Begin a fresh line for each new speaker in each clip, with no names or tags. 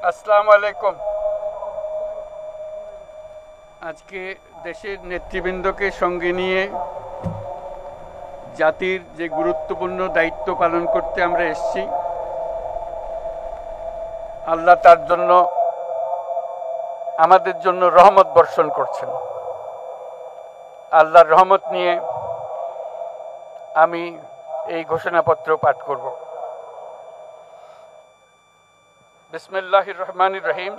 আসসালামু আলাইকুম। আজকে দেশের নেতৃবৃন্দকে সঙ্গে নিয়ে জাতির যে গুরুত্বপূর্ণ দায়িত্ব পালন করতে আমরা এসেছি, আল্লাহ তার জন্য আমাদের জন্য রহমত বর্ষণ করছেন। আল্লাহর রহমত নিয়ে আমি এই ঘোষণাপত্র পাঠ করব। বিসমিল্লাহির রহমানির রহিম।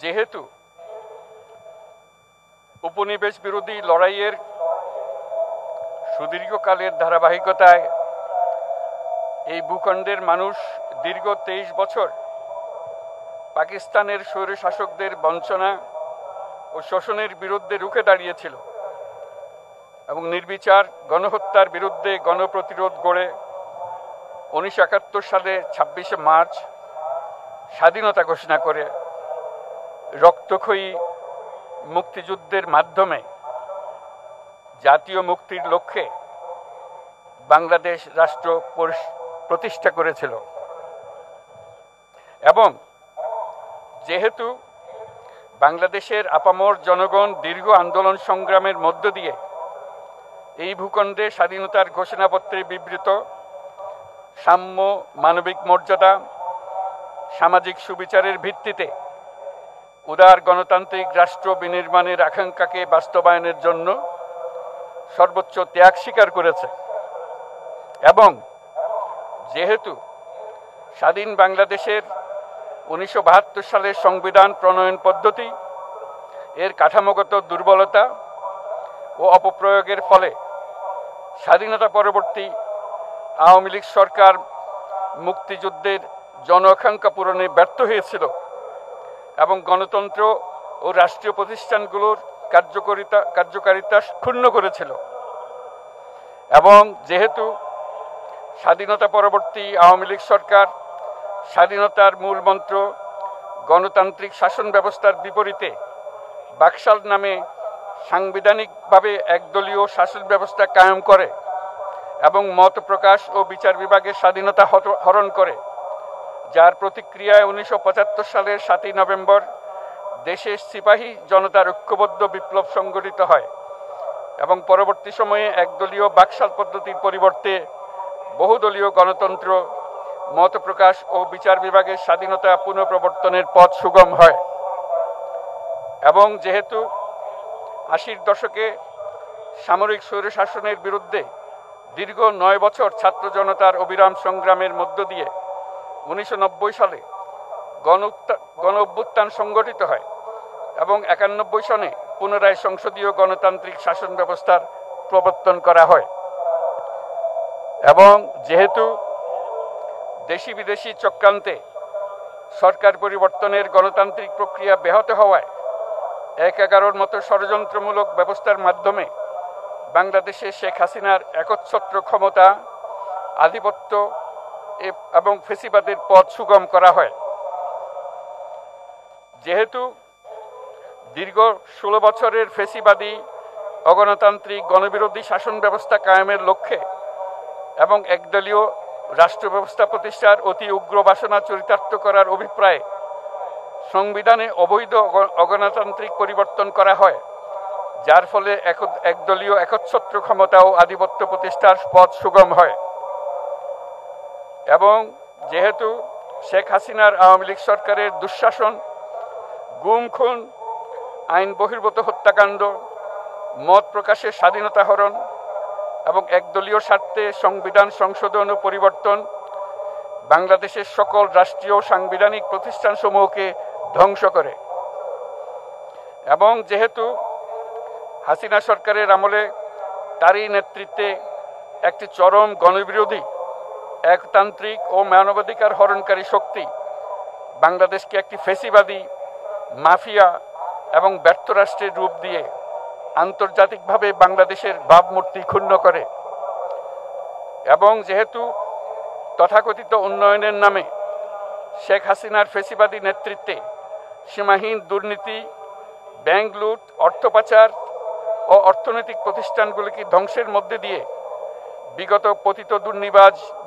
যেহেতু উপনিবেশ বিরোধী লড়াইয়ের সুদীর্ঘকালের ধারাবাহিকতায় এই ভূখণ্ডের মানুষ দীর্ঘ 23 বছর পাকিস্তানের স্বৈরশাসকদের বঞ্চনা ও শোষণের বিরুদ্ধে রুখে দাঁড়িয়েছিল এবং নির্বিচার গণহত্যার বিরুদ্ধে গণপ্রতিরোধ গড়ে 1971 সালে 26শে মার্চ স্বাধীনতা ঘোষণা করে রক্তক্ষয়ী মুক্তিযুদ্ধের মাধ্যমে জাতীয় মুক্তির লক্ষ্যে বাংলাদেশ রাষ্ট্র প্রতিষ্ঠা করেছিল। এবং যেহেতু বাংলাদেশের আপামর জনগণ দীর্ঘ আন্দোলন সংগ্রামের মধ্য দিয়ে এই ভূখণ্ডে স্বাধীনতার ঘোষণাপত্রে বিবৃত সাম্য, মানবিক মর্যাদা, সামাজিক সুবিচারের ভিত্তিতে উদার গণতান্ত্রিক রাষ্ট্র বিনির্মাণের আকাঙ্ক্ষাকে বাস্তবায়নের জন্য সর্বোচ্চ ত্যাগ স্বীকার করেছে, এবং যেহেতু স্বাধীন বাংলাদেশের 1972 সালের সংবিধান প্রণয়ন পদ্ধতি এর কাঠামোগত দুর্বলতা ও অপপ্রয়োগের ফলে স্বাধীনতা পরবর্তী আওয়ামী লীগ সরকার মুক্তিযুদ্ধের জন আকাঙ্ক্ষা পূরণে ব্যর্থ হয়েছিল এবং গণতন্ত্র ও রাষ্ট্রীয় প্রতিষ্ঠানগুলোর কার্যকারিতা ক্ষুণ্ণ করেছিল। এবং যেহেতু স্বাধীনতা পরবর্তী আওয়ামী লীগ সরকার স্বাধীনতার মূল মন্ত্র গণতান্ত্রিক শাসন ব্যবস্থার বিপরীতে বাকশাল নামে সাংবিধানিকভাবে একদলীয় শাসন ব্যবস্থা কায়েম করে এবং মত প্রকাশ ও বিচার বিভাগের স্বাধীনতা হরণ করে, যার প্রতিক্রিয়ায় 1975 সালের 7ই নভেম্বর দেশের সিপাহী জনতার ঐক্যবদ্ধ বিপ্লব সংগঠিত হয় এবং পরবর্তী সময়ে একদলীয় বাকশাল পদ্ধতির পরিবর্তে বহুদলীয় গণতন্ত্র, মত প্রকাশ ও বিচার বিভাগের স্বাধীনতা পুনঃপ্রবর্তনের পথ সুগম হয়। এবং যেহেতু 80-র দশকে সামরিক স্বৈরশাসনের বিরুদ্ধে দীর্ঘ 9 বছর ছাত্র জনতার অবিরাম সংগ্রামের মধ্য দিয়ে 1990 সালে গণ অভ্যুত্থান সংগঠিত হয় এবং 91 সনে পুনরায় সংসদীয় গণতান্ত্রিক শাসন ব্যবস্থার প্রবর্তন করা হয়। এবং যেহেতু দেশি বিদেশি চক্রান্তে সরকার পরিবর্তনের গণতান্ত্রিক প্রক্রিয়া ব্যাহত হওয়ায় 1/11 মতো ষড়যন্ত্রমূলক ব্যবস্থার মাধ্যমে বাংলাদেশে শেখ হাসিনার একচ্ছত্র ক্ষমতা, আধিপত্য এবং ফেসিবাদের পথ সুগম করা হয়। যেহেতু দীর্ঘ 16 বছরের ফেসিবাদী অগণতান্ত্রিক গণবিরোধী শাসন ব্যবস্থা কায়েমের লক্ষ্যে এবং একদলীয় রাষ্ট্র ব্যবস্থা প্রতিষ্ঠার অতি উগ্র বাসনা চরিতার্থ করার অভিপ্রায়ে সংবিধানে অবৈধ অগণতান্ত্রিক পরিবর্তন করা হয়, যার ফলে একদলীয় একচ্ছত্র ক্ষমতা ও আধিপত্য প্রতিষ্ঠার পথ সুগম হয়। এবং যেহেতু শেখ হাসিনার আওয়ামী লীগ সরকারের দুঃশাসন, গুম খুন, আইন বহির্ভূত হত্যাকাণ্ড, মত প্রকাশের স্বাধীনতা হরণ এবং একদলীয় স্বার্থে সংবিধান সংশোধন ও পরিবর্তন বাংলাদেশের সকল রাষ্ট্রীয় সাংবিধানিক প্রতিষ্ঠানসমূহকে ধ্বংস করে। এবং যেহেতু হাসিনা সরকারের আমলে তারই নেতৃত্বে একটি চরম গণবিরোধী, একতান্ত্রিক ও মানবাধিকার হরণকারী শক্তি বাংলাদেশকে একটি ফেসিবাদী, মাফিয়া এবং ব্যর্থ রাষ্ট্রের রূপ দিয়ে আন্তর্জাতিকভাবে বাংলাদেশের ভাবমূর্তি ক্ষুণ্ণ করে। এবং যেহেতু তথাকথিত উন্নয়নের নামে শেখ হাসিনার ফেসিবাদী নেতৃত্বে সীমাহীন দুর্নীতি, ব্যাংক লুট, অর্থ পাচার ও অর্থনৈতিক প্রতিষ্ঠানগুলিকে ধ্বংসের মধ্যে দিয়ে বিগত পতিত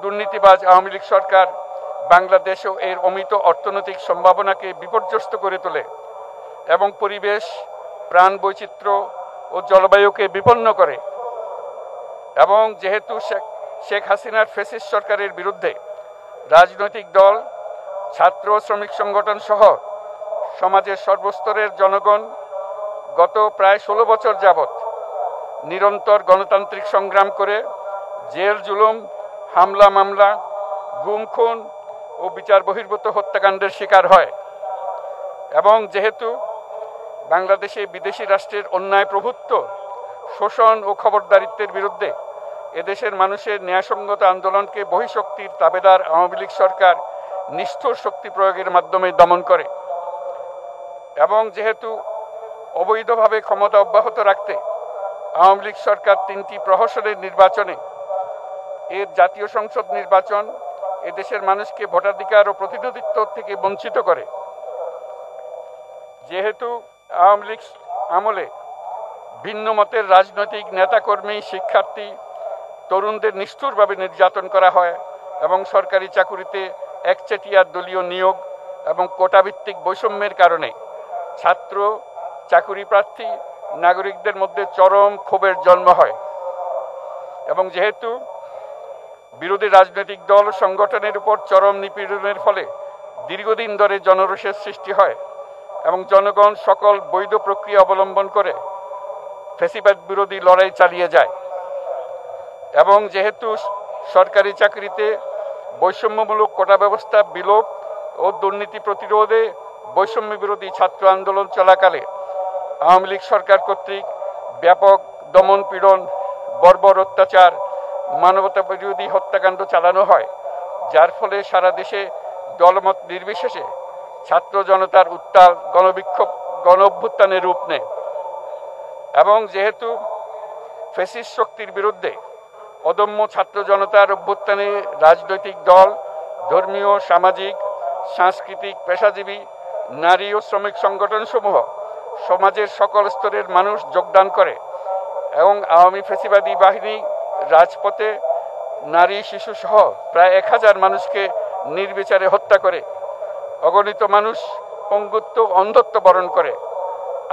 দুর্নীতিবাজ আওয়ামী লীগ সরকার বাংলাদেশ ও এর অমিত অর্থনৈতিক সম্ভাবনাকে বিপর্যস্ত করে তোলে এবং পরিবেশ, প্রাণ বৈচিত্র্য ও জলবায়ুকে বিপন্ন করে। এবং যেহেতু শেখ হাসিনার ফ্যাসিস্ট সরকারের বিরুদ্ধে রাজনৈতিক দল, ছাত্র শ্রমিক সংগঠন সহ সমাজের সর্বস্তরের জনগণ গত প্রায় 16 বছর যাবৎ নিরন্তর গণতান্ত্রিক সংগ্রাম করে জেল জুলুম, হামলা মামলা, গুম খুন ও বিচার বহির্ভূত হত্যাকাণ্ডের শিকার হয়। এবং যেহেতু বাংলাদেশে বিদেশি রাষ্ট্রের অন্যায় প্রভুত্ব, শোষণ ও খবরদারিত্বের বিরুদ্ধে এদেশের মানুষের ন্যায়সঙ্গত আন্দোলনকে বহিঃশক্তির তাবেদার আওয়ামী লীগ সরকার নিষ্ঠুর শক্তি প্রয়োগের মাধ্যমে দমন করে। এবং যেহেতু অবৈধভাবে ক্ষমতা অব্যাহত রাখতে আওয়ামী লীগ সরকার 3টি প্রহসনের নির্বাচনে এর জাতীয় সংসদ নির্বাচন এদেশের মানুষকে ভোটাধিকার ও প্রতিনিধিত্ব থেকে বঞ্চিত করে। যেহেতু আওয়ামী লীগ আমলে ভিন্ন মতের রাজনৈতিক নেতাকর্মী, শিক্ষার্থী, তরুণদের নিষ্ঠুরভাবে নির্যাতন করা হয় এবং সরকারি চাকুরিতে একচেটিয়া দলীয় নিয়োগ এবং কোটাভিত্তিক বৈষম্যের কারণে ছাত্র, চাকুরি প্রার্থী, নাগরিকদের মধ্যে চরম ক্ষোভের জন্ম হয়। এবং যেহেতু বিরোধী রাজনৈতিক দল সংগঠনের উপর চরম নিপীড়নের ফলে দীর্ঘদিন ধরে জনরোষের সৃষ্টি হয় এবং জনগণ সকল বৈধ প্রক্রিয়া অবলম্বন করে ফ্যাসিবাদ বিরোধী লড়াই চালিয়ে যায়। এবং যেহেতু সরকারি চাকরিতে বৈষম্যমূলক কোটা ব্যবস্থা বিলোপ ও দুর্নীতি প্রতিরোধে বৈষম্য বিরোধী ছাত্র আন্দোলন চলাকালে আওয়ামী লীগ সরকার কর্তৃক ব্যাপক দমন পীড়ন, বর্বর অত্যাচার, মানবতা বিরোধী হত্যাকাণ্ড চালানো হয়, যার ফলে সারা দেশে দলমত নির্বিশেষে ছাত্র জনতার উত্তাল গণবিক্ষোভ গণ অভ্যুত্থানের রূপ নেয়। এবং যেহেতু ফ্যাসিস্ট শক্তির বিরুদ্ধে অদম্য ছাত্র জনতার অভ্যুত্থানে রাজনৈতিক দল, ধর্মীয়, সামাজিক, সাংস্কৃতিক, পেশাজীবী, নারী ও শ্রমিক সংগঠনসমূহ সমাজের সকল স্তরের মানুষ যোগদান করে এবং আওয়ামী ফ্যাসিবাদী বাহিনী রাজপথে নারী, শিশু সহ প্রায় 1000 মানুষকে নির্বিচারে হত্যা করে, অগণিত মানুষ পঙ্গুত্ব, অন্ধত্ব বরণ করে।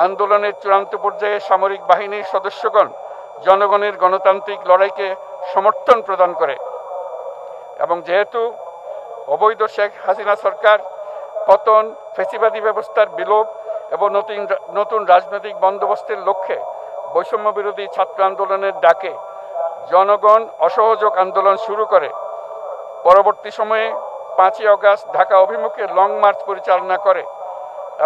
আন্দোলনের চূড়ান্ত পর্যায়ে সামরিক বাহিনীর সদস্যগণ জনগণের গণতান্ত্রিক লড়াইকে সমর্থন প্রদান করে। এবং যেহেতু অবৈধ শেখ হাসিনা সরকার পতন, ফ্যাসিবাদী ব্যবস্থার বিলোপ এবং নতুন রাজনৈতিক বন্দোবস্তের লক্ষ্যে বৈষম্য বিরোধী ছাত্র আন্দোলনের ডাকে জনগণ অসহযোগ আন্দোলন শুরু করে, পরবর্তী সময়ে 5ই আগস্ট ঢাকা অভিমুখে লং মার্চ পরিচালনা করে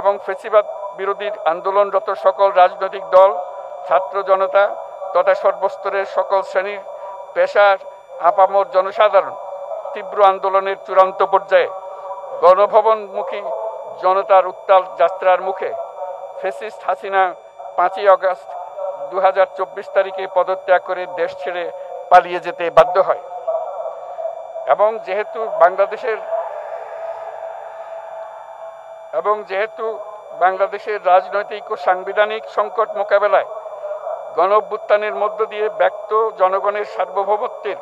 এবং ফ্যাসিবাদ বিরোধী আন্দোলনরত সকল রাজনৈতিক দল, ছাত্র জনতা তথা সর্বস্তরের সকল শ্রেণীর, পেশার, আপামর জনসাধারণ তীব্র আন্দোলনের চূড়ান্ত পর্যায়ে গণভবনমুখী জনতার উত্তাল যাত্রার মুখে ফ্যাসিস্ট হাসিনা 5ই আগস্ট 2024 তারিখে পদত্যাগ করে দেশ ছেড়ে পালিয়ে যেতে বাধ্য হয়। এবং যেহেতু বাংলাদেশের রাজনৈতিক ও সাংবিধানিক সংকট মোকাবেলায় গণ অভ্যুত্থানের মধ্য দিয়ে ব্যক্ত জনগণের সার্বভৌমত্বের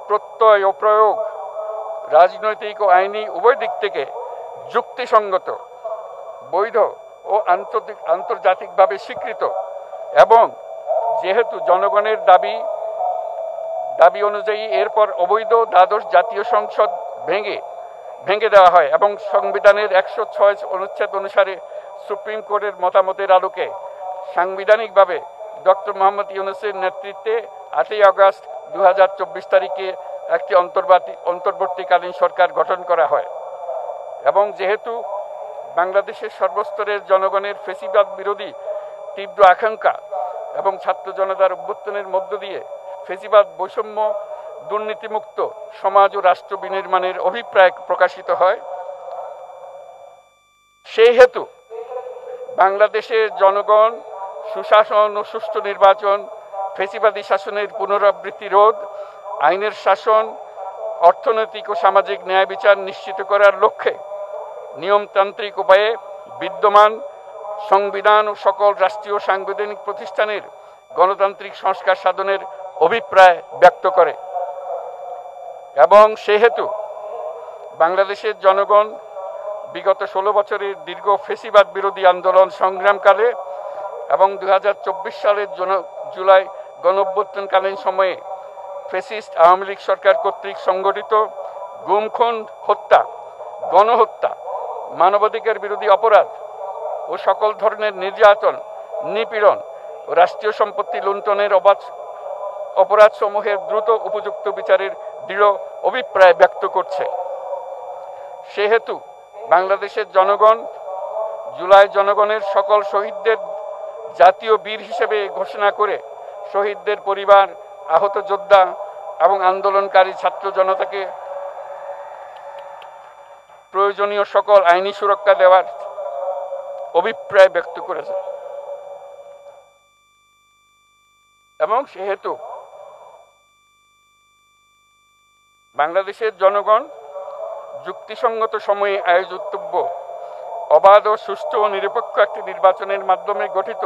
প্রত্যয় ও প্রয়োগ রাজনৈতিক ও আইনি উভয় দিক থেকে যুক্তিসঙ্গত, বৈধ ও আন্তর্জাতিকভাবে স্বীকৃত। এবং যেহেতু জনগণের দাবি অনুযায়ী এরপর অবৈধ দ্বাদশ জাতীয় সংসদ ভেঙে দেওয়া হয় এবং সংবিধানের 106 অনুচ্ছেদ অনুসারে সুপ্রিম কোর্টের মতামতের আলোকে সাংবিধানিকভাবে ডক্টর মোহাম্মদ ইউনূসের নেতৃত্বে 8ই আগস্ট 2024 তারিখে একটি অন্তর্বর্তীকালীন সরকার গঠন করা হয়। এবং যেহেতু বাংলাদেশের সর্বস্তরের জনগণের ফ্যাসিবাদ বিরোধী তীব্র আকাঙ্ক্ষা এবং ছাত্র জনতার অভ্যুত্থানের মধ্য দিয়ে ফ্যাসিবাদ, বৈষম্য, দুর্নীতিমুক্ত সমাজ ও রাষ্ট্র বিনির্মাণের অভিপ্রায় প্রকাশিত হয়, সেই হেতু বাংলাদেশের জনগণ সুশাসন ও সুষ্ঠু নির্বাচন, ফ্যাসিবাদী শাসনের পুনরাবৃত্তি রোধ, আইনের শাসন, অর্থনৈতিক ও সামাজিক ন্যায় বিচার নিশ্চিত করার লক্ষ্যে নিয়মতান্ত্রিক উপায়ে বিদ্যমান সংবিধান ও সকল রাষ্ট্রীয় সাংবিধানিক প্রতিষ্ঠানের গণতান্ত্রিক সংস্কার সাধনের অভিপ্রায় ব্যক্ত করে। এবং সেহেতু বাংলাদেশের জনগণ বিগত 16 বছরের দীর্ঘ ফেসিবাদ বিরোধী আন্দোলন সংগ্রামকালে এবং 2024 সালের জুলাই গণঅভ্যুত্থানকালীন সময়ে ফ্যাসিস্ট আওয়ামী লীগ সরকার কর্তৃক সংগঠিত গুম খুন, হত্যা, গণহত্যা, মানবাধিকার বিরোধী অপরাধ ও সকল ধরনের নির্যাতন, নিপীড়ন ও রাষ্ট্রীয় সম্পত্তি লুণ্ঠনের অপরাধসমূহের দ্রুত উপযুক্ত বিচারের দৃঢ় অভিপ্রায় ব্যক্ত করছে। সেহেতু বাংলাদেশের জনগণ জুলাই জনগণের সকল শহীদদের জাতীয় বীর হিসেবে ঘোষণা করে শহীদদের পরিবার, আহত যোদ্ধা এবং আন্দোলনকারী ছাত্র জনতাকে প্রয়োজনীয় সকল আইনি সুরক্ষা দেওয়ার অভিপ্রায় ব্যক্ত করেছে। এবং সেহেতু বাংলাদেশের জনগণ যুক্তিসঙ্গত সময়ে আয়োজিতব্য অবাধ ও সুষ্ঠু ও নিরপেক্ষ একটি নির্বাচনের মাধ্যমে গঠিত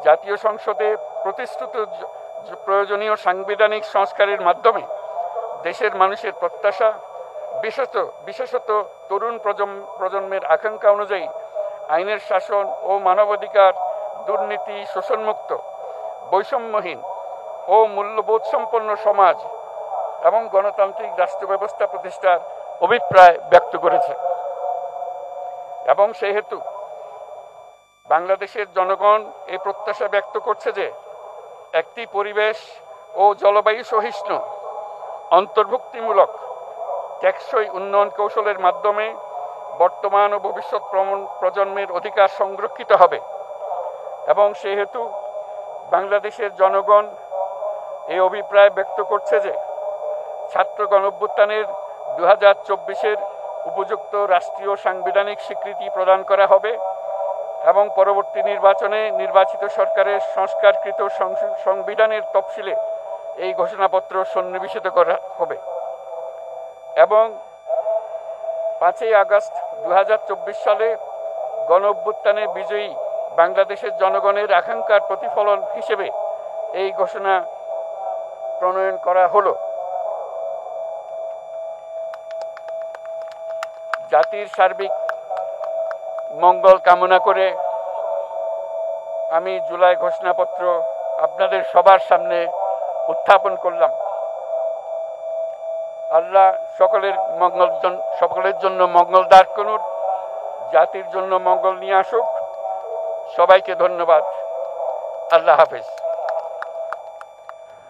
জাতীয় সংসদে প্রতিশ্রুত প্রয়োজনীয় সাংবিধানিক সংস্কারের মাধ্যমে দেশের মানুষের প্রত্যাশা, বিশেষত তরুণ প্রজন্মের আকাঙ্ক্ষা অনুযায়ী আইনের শাসন ও মানবাধিকার, দুর্নীতি, শোষণমুক্ত, বৈষম্যহীন ও মূল্যবোধ সম্পন্ন সমাজ এবং গণতান্ত্রিক রাষ্ট্র ব্যবস্থা প্রতিষ্ঠার অভিপ্রায় ব্যক্ত করেছে। এবং সেহেতু বাংলাদেশের জনগণ এই প্রত্যাশা ব্যক্ত করছে যে একটি পরিবেশ ও জলবায়ু সহিষ্ণু, অন্তর্ভুক্তিমূলক, টেকসই উন্নয়ন কৌশলের মাধ্যমে বর্তমান ও ভবিষ্যৎ প্রজন্মের অধিকার সংরক্ষিত হবে। এবং সেহেতু বাংলাদেশের জনগণ এই অভিপ্রায় ব্যক্ত করছে যে ছাত্র গণঅভ্যুত্থানের 2024-এর উপযুক্ত রাষ্ট্রীয় সাংবিধানিক স্বীকৃতি প্রদান করা হবে এবং পরবর্তী নির্বাচনে নির্বাচিত সরকারের সংস্কারকৃত সংবিধানের তফসিলে এই ঘোষণাপত্র সন্নিবেশিত করা হবে। এবং 5ই আগস্ট 2024 সালে গণঅভ্যুত্থানে বিজয়ী বাংলাদেশের জনগণের আকাঙ্ক্ষার প্রতিফলন হিসেবে এই ঘোষণা প্রণয়ন করা হলো। জাতির সার্বিক মঙ্গল কামনা করে আমি জুলাই ঘোষণাপত্র আপনাদের সবার সামনে উত্থাপন করলাম। আল্লাহ সকলের জন্য মঙ্গল দান করুন, জাতির জন্য মঙ্গল নিয়ে আসুক। সবাইকে ধন্যবাদ। আল্লাহ হাফেজ।